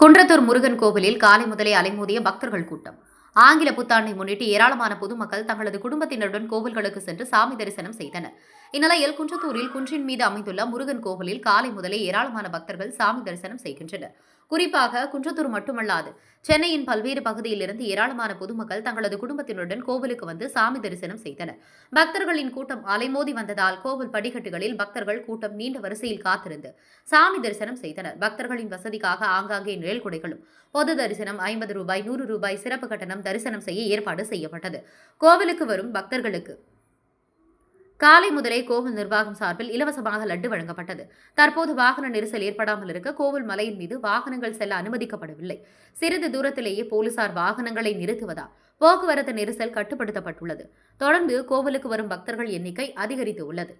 குன்றத்தூர் முருகன் கோவிலில் காலை முதலே அலைமோதிய பக்தர்கள் கூட்டம். ஆங்கில புத்தாண்டை முன்னிட்டு ஏராளமான பொதுமக்கள் தங்களது குடும்பத்தினருடன் கோவில்களுக்கு சென்று சாமி தரிசனம் செய்தனர். இந்நிலையில் குன்றத்தூரில் குன்றின் மீது அமைந்துள்ள முருகன் கோவிலில் காலை முதலே ஏராளமான பக்தர்கள் சாமி தரிசனம் செய்கின்றனர். குறிப்பாக குன்றத்தூர் மட்டுமல்லாது சென்னையின் பல்வேறு பகுதியிலிருந்து ஏராளமான பொதுமக்கள் தங்களது குடும்பத்தினருடன் கோவிலுக்கு வந்து சாமி தரிசனம் செய்தனர். பக்தர்களின் கூட்டம் அலைமோதி வந்ததால் கோவில் படிக்கட்டுகளில் பக்தர்கள் கூட்டம் நீண்ட வரிசையில் காத்திருந்து சாமி தரிசனம் செய்தனர். பக்தர்களின் வசதிக்காக ஆங்காங்கே நிழல் குடைகளும், பொது தரிசனம் 50 ரூபாய், 100 ரூபாய் சிறப்பு கட்டணம் தரிசனம் செய்ய ஏற்பாடு செய்யப்பட்டது. கோவிலுக்கு வரும் பக்தர்களுக்கு காலை முதலே கோவில் நிர்வாகம் சார்பில் இலவசமாக லட்டு வழங்கப்பட்டது. தற்போது வாகன நெரிசல் ஏற்படாமல் இருக்க கோவில் மலையின் மீது வாகனங்கள் செல்ல அனுமதிக்கப்படவில்லை. சிறிது தூரத்திலேயே போலீசார் வாகனங்களை நிறுத்துவதால் போக்குவரத்து நெரிசல் கட்டுப்படுத்தப்பட்டுள்ளது. தொடர்ந்து கோவிலுக்கு வரும் பக்தர்கள் எண்ணிக்கை அதிகரித்து உள்ளது.